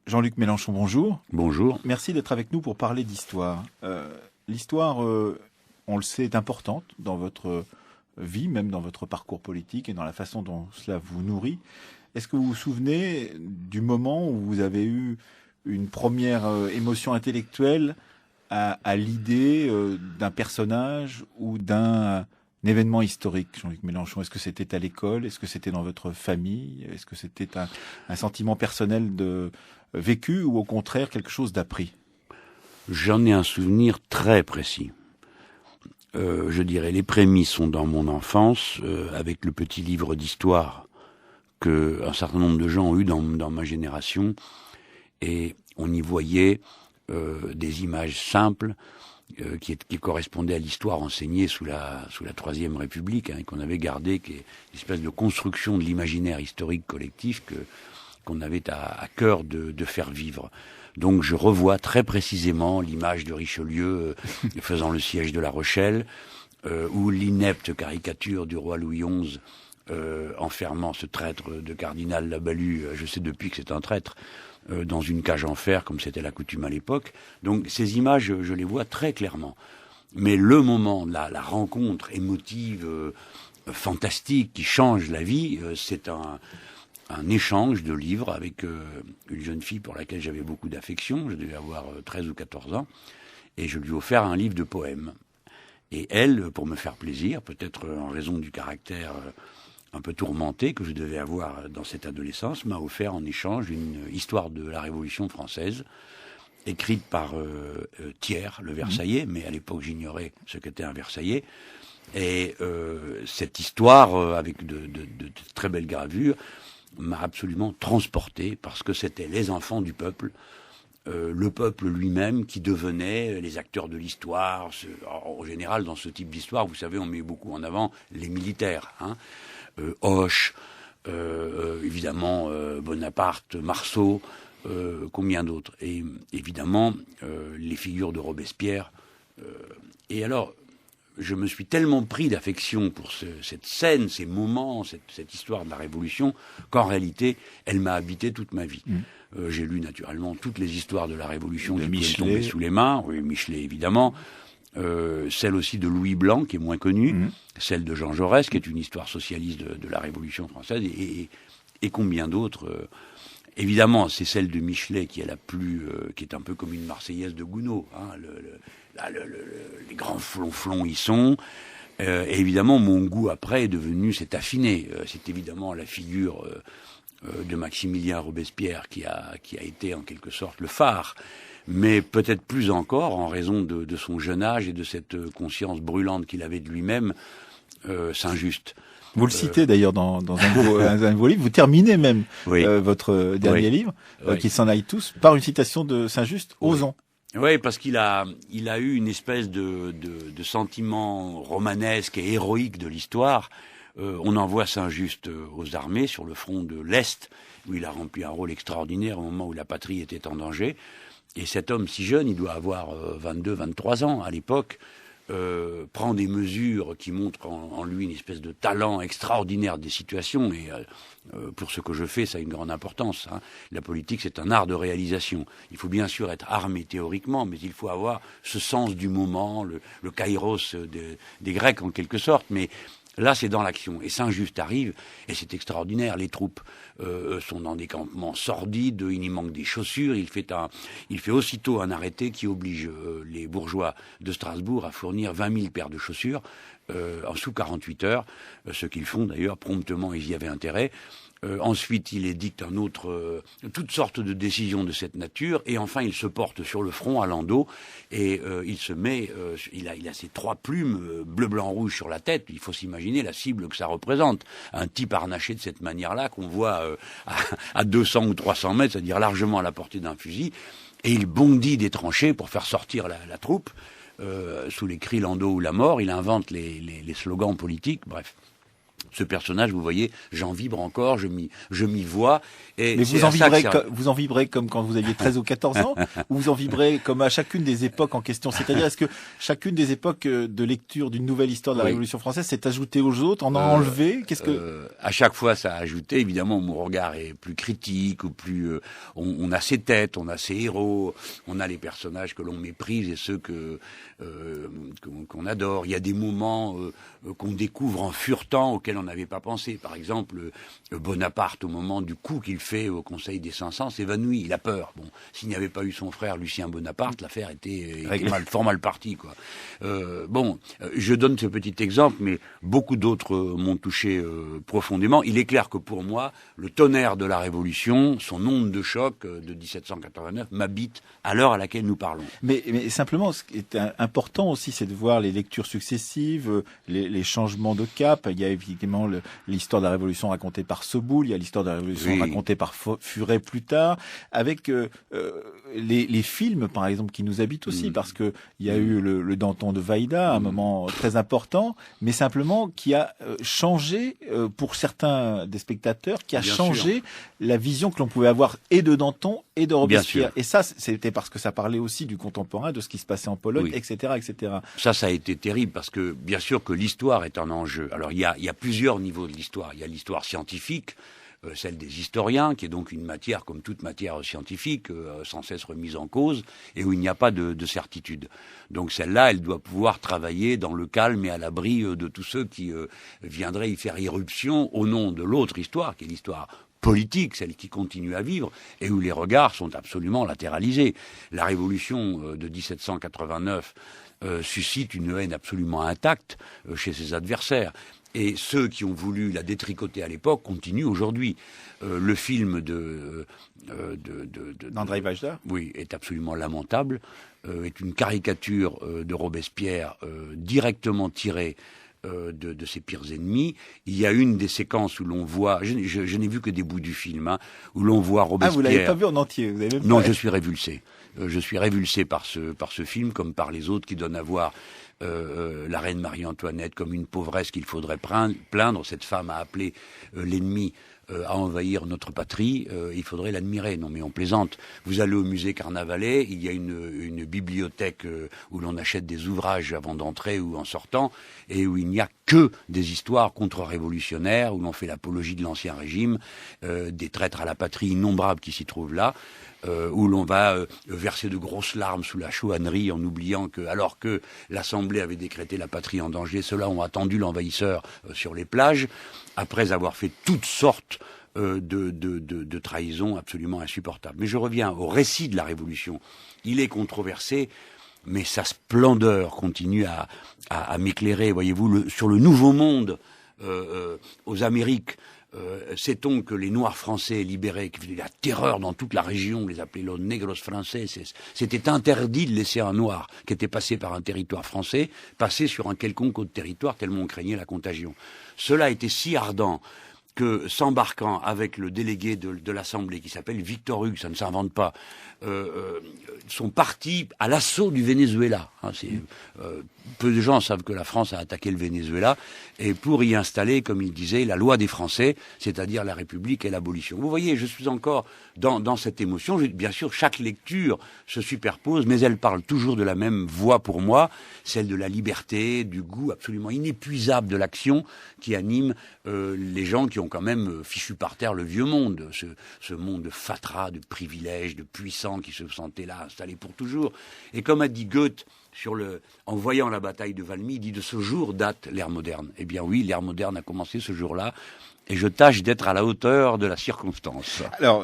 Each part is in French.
Jean-Luc Mélenchon, bonjour. Bonjour. Merci d'être avec nous pour parler d'histoire. L'histoire, on le sait, est importante dans votre vie, même dans votre parcours politique et dans la façon dont cela vous nourrit. Est-ce que vous vous souvenez du moment où vous avez eu une première émotion intellectuelle à l'idée d'un personnage ou d'un événement historique, Jean-Luc Mélenchon? Est-ce que c'était à l'école? Est-ce que c'était dans votre famille? Est-ce que c'était un sentiment personnel de vécu ou au contraire quelque chose d'appris? J'en ai un souvenir très précis. Je dirais les prémices sont dans mon enfance, avec le petit livre d'histoire que un certain nombre de gens ont eu dans ma génération, et on y voyait des images simples qui correspondaient à l'histoire enseignée sous la Troisième République, et qu'on avait gardé, qui est une espèce de construction de l'imaginaire historique collectif qu'on avait à cœur de faire vivre. Donc je revois très précisément l'image de Richelieu faisant le siège de La Rochelle, ou l'inepte caricature du roi Louis XI enfermant ce traître de cardinal Labalue, je sais depuis que c'est un traître, dans une cage en fer, comme c'était la coutume à l'époque. Donc ces images, je les vois très clairement. Mais le moment, la rencontre émotive, fantastique, qui change la vie, c'est un échange de livres avec une jeune fille pour laquelle j'avais beaucoup d'affection. Je devais avoir 13 ou 14 ans. Et je lui ai offert un livre de poèmes. Et elle, pour me faire plaisir, peut-être en raison du caractère un peu tourmenté que je devais avoir dans cette adolescence, m'a offert en échange une histoire de la Révolution française, écrite par Thiers, le Versaillais, mais à l'époque j'ignorais ce qu'était un Versaillais. Et cette histoire, avec de très belles gravures, m'a absolument transporté, parce que c'était les enfants du peuple, le peuple lui-même qui devenait les acteurs de l'histoire. En général, dans ce type d'histoire, vous savez, on met beaucoup en avant les militaires, Hoche, évidemment Bonaparte, Marceau, combien d'autres, et évidemment les figures de Robespierre. Et alors, je me suis tellement pris d'affection pour cette scène, ces moments, cette histoire de la Révolution, qu'en réalité, elle m'a habité toute ma vie. J'ai lu naturellement toutes les histoires de la Révolution qui pouvaient tomber sous les mains. Oui, Michelet, évidemment. Celle aussi de Louis Blanc, qui est moins connue. Celle de Jean Jaurès, qui est une histoire socialiste de la Révolution française. Et combien d'autres. Évidemment, c'est celle de Michelet qui est la plus, qui est un peu comme une Marseillaise de Gounod. Les grands flonflons y sont. Et évidemment, mon goût après s'est affiné. C'est évidemment la figure de Maximilien Robespierre qui a été en quelque sorte le phare. Mais peut-être plus encore en raison de son jeune âge et de cette conscience brûlante qu'il avait de lui-même, Saint-Just. Vous le citez d'ailleurs dans un nouveau livre. Vous terminez même votre dernier livre, Qu'ils s'en aillent tous, par une citation de Saint-Just, Osons. Oui, parce qu'il a eu une espèce de sentiment romanesque et héroïque de l'histoire. On envoie Saint-Just aux armées sur le front de l'Est, où il a rempli un rôle extraordinaire au moment où la patrie était en danger. Et cet homme si jeune, il doit avoir 22, 23 ans à l'époque, prend des mesures qui montrent en lui une espèce de talent extraordinaire des situations. Et pour ce que je fais, ça a une grande importance. La politique, c'est un art de réalisation. Il faut bien sûr être armé théoriquement, mais il faut avoir ce sens du moment, le kairos des Grecs en quelque sorte. Mais là, c'est dans l'action. Et Saint-Just arrive, et c'est extraordinaire. Les troupes sont dans des campements sordides, il y manque des chaussures. Il fait aussitôt un arrêté qui oblige les bourgeois de Strasbourg à fournir 20 000 paires de chaussures en sous 48 heures, ce qu'ils font d'ailleurs promptement, ils y avaient intérêt. Ensuite, il édicte toutes sortes de décisions de cette nature, et enfin, il se porte sur le front à Landau, et il se met, il a ces 3 plumes bleu, blanc, rouge sur la tête. Il faut s'imaginer la cible que ça représente. Un type harnaché de cette manière-là, qu'on voit à 200 ou 300 mètres, c'est-à-dire largement à la portée d'un fusil, et il bondit des tranchées pour faire sortir la troupe, sous les cris Landau ou la mort. Il invente les slogans politiques, bref. Ce personnage, vous voyez, j'en vibre encore, je m'y vois. Et mais vous en vibrez comme quand vous aviez 13 ou 14 ans, ou vous en vibrez comme à chacune des époques en question? C'est-à-dire, est-ce que chacune des époques de lecture d'une nouvelle histoire de la Révolution française s'est ajoutée aux autres, en a enlevé? À chaque fois, ça a ajouté. Évidemment, mon regard est plus critique, ou plus. On a ses têtes, on a ses héros, on a les personnages que l'on méprise et ceux qu'on adore. Il y a des moments qu'on découvre en furetant auxquels on n'avait pas pensé. Par exemple, Bonaparte, au moment du coup qu'il fait au Conseil des 500, s'évanouit, il a peur. Bon, s'il n'y avait pas eu son frère Lucien Bonaparte, l'affaire était fort mal partie, quoi. Je donne ce petit exemple, mais beaucoup d'autres m'ont touché profondément. Il est clair que pour moi, le tonnerre de la Révolution, son onde de choc de 1789, m'habite à l'heure à laquelle nous parlons. Mais simplement, ce qui est important aussi, c'est de voir les lectures successives, les changements de cap. Il y a évidemment l'histoire de la Révolution racontée par Soboul, il y a l'histoire de la Révolution racontée par Furet plus tard, avec les films, par exemple, qui nous habitent aussi, parce que il y a eu le Danton de Vaïda, un moment très important, mais simplement qui a changé, pour certains des spectateurs, qui a changé la vision que l'on pouvait avoir et de Danton et de Robespierre. Et ça, c'était parce que ça parlait aussi du contemporain, de ce qui se passait en Pologne, etc., etc. Ça a été terrible, parce que, bien sûr que l'histoire est un enjeu. Alors, il y a plusieurs niveaux de l'histoire. Il y a l'histoire scientifique, celle des historiens, qui est donc une matière, comme toute matière scientifique, sans cesse remise en cause, et où il n'y a pas de certitude. Donc celle-là, elle doit pouvoir travailler dans le calme et à l'abri de tous ceux qui viendraient y faire irruption au nom de l'autre histoire, qui est l'histoire politique, celle qui continue à vivre, et où les regards sont absolument latéralisés. La révolution de 1789 suscite une haine absolument intacte chez ses adversaires. Et ceux qui ont voulu la détricoter à l'époque continuent aujourd'hui. Le film d'André Vajda, oui, est absolument lamentable. Est une caricature de Robespierre directement tirée de ses pires ennemis. Il y a une des séquences où l'on voit, je n'ai vu que des bouts du film, où l'on voit Robespierre. Ah, vous l'avez pas vu en entier? Vous avez même Non, je suis révulsé. Je suis révulsé par ce film, comme par les autres qui donnent à voir la reine Marie-Antoinette comme une pauvresse qu'il faudrait plaindre. Cette femme a appelé l'ennemi à envahir notre patrie, il faudrait l'admirer. Non mais on plaisante. Vous allez au musée Carnavalet, il y a une bibliothèque où l'on achète des ouvrages avant d'entrer ou en sortant, et où il n'y a que des histoires contre-révolutionnaires, où l'on fait l'apologie de l'Ancien Régime, des traîtres à la patrie innombrables qui s'y trouvent là, où l'on va verser de grosses larmes sous la chouannerie en oubliant que, alors que l'Assemblée avait décrété la patrie en danger, ceux-là ont attendu l'envahisseur sur les plages, après avoir fait toutes sortes de trahisons absolument insupportables. Mais je reviens au récit de la Révolution. Il est controversé, mais sa splendeur continue à m'éclairer, voyez-vous, sur le nouveau monde aux Amériques. Sait-on que les Noirs français libérés, qui faisaient la terreur dans toute la région, on les appelait los negros français, c'était interdit de laisser un Noir qui était passé par un territoire français passer sur un quelconque autre territoire, tellement on craignait la contagion. Cela était si ardent que, s'embarquant avec le délégué de l'Assemblée, qui s'appelle Victor Hugues, ça ne s'invente pas, sont partis à l'assaut du Venezuela. Peu de gens savent que la France a attaqué le Venezuela, et pour y installer, comme il disait, la loi des Français, c'est-à-dire la République et l'abolition. Vous voyez, je suis encore dans cette émotion. Bien sûr, chaque lecture se superpose, mais elle parle toujours de la même voix pour moi, celle de la liberté, du goût absolument inépuisable de l'action qui anime les gens qui ont quand même fichu par terre le vieux monde, ce monde de fatras, de privilèges, de puissants qui se sentaient là installés pour toujours. Et comme a dit Goethe, en voyant la bataille de Valmy, il dit: de ce jour date l'ère moderne. Eh bien oui, l'ère moderne a commencé ce jour-là, et je tâche d'être à la hauteur de la circonstance. Alors,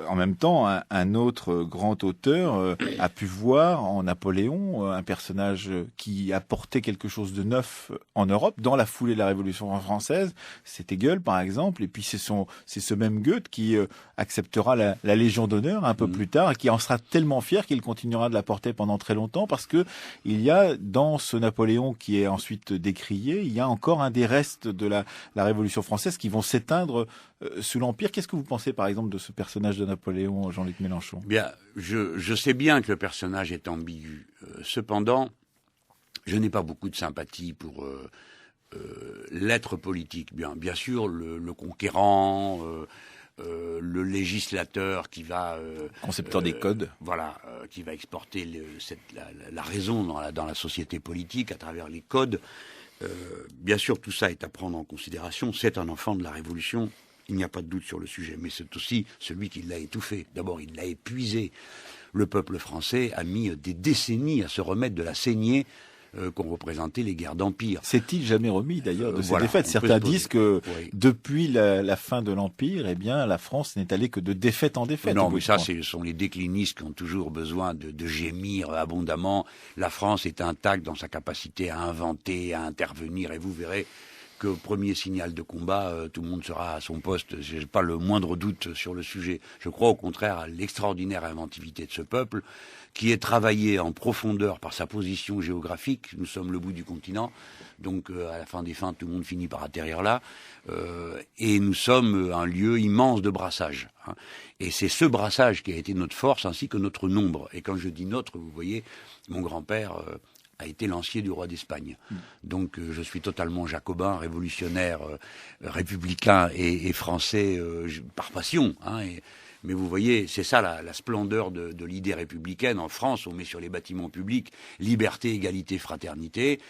en même temps, un autre grand auteur a pu voir en Napoléon un personnage qui apportait quelque chose de neuf en Europe, dans la foulée de la Révolution française. C'était Goethe, par exemple, et puis c'est ce même Goethe qui acceptera la Légion d'honneur un peu plus tard, et qui en sera tellement fier qu'il continuera de la porter pendant très longtemps, parce que il y a, dans ce Napoléon qui est ensuite décrié, il y a encore un des restes de la Révolution française qui vont s'éteindre sous l'Empire. Qu'est-ce que vous pensez, par exemple, de ce personnage de Napoléon, Jean-Luc Mélenchon? Bien, je sais bien que le personnage est ambigu. Cependant, je n'ai pas beaucoup de sympathie pour l'être politique. Bien sûr, le conquérant, le législateur qui va concepteur des codes, qui va exporter la raison dans la société politique à travers les codes. Bien sûr, tout ça est à prendre en considération. C'est un enfant de la Révolution. Il n'y a pas de doute sur le sujet, mais c'est aussi celui qui l'a étouffé. D'abord, il l'a épuisé. Le peuple français a mis des décennies à se remettre de la saignée qu'ont représenté les guerres d'Empire. S'est-il jamais remis d'ailleurs de ces défaites? Certains disent que depuis la fin de l'Empire, eh bien, la France n'est allée que de défaite en défaite. Non, mais ça, ce sont les déclinistes qui ont toujours besoin de gémir abondamment. La France est intacte dans sa capacité à inventer, à intervenir, et vous verrez qu'au premier signal de combat, tout le monde sera à son poste. Je n'ai pas le moindre doute sur le sujet. Je crois au contraire à l'extraordinaire inventivité de ce peuple, qui est travaillé en profondeur par sa position géographique. Nous sommes le bout du continent, donc à la fin des fins, tout le monde finit par atterrir là. Et nous sommes un lieu immense de brassage. Hein. Et c'est ce brassage qui a été notre force, ainsi que notre nombre. Et quand je dis notre, vous voyez, mon grand-père a été lancier du roi d'Espagne. Donc je suis totalement jacobin, révolutionnaire, républicain et français par passion. Hein, mais vous voyez, c'est ça la splendeur de l'idée républicaine. En France, on met sur les bâtiments publics liberté, égalité, fraternité.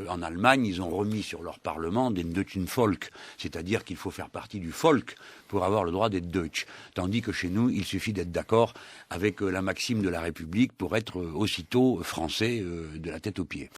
En Allemagne, ils ont remis sur leur parlement den deutschen Volk, c'est-à-dire qu'il faut faire partie du Volk pour avoir le droit d'être Deutsch. Tandis que chez nous, il suffit d'être d'accord avec la maxime de la République pour être aussitôt français de la tête aux pieds.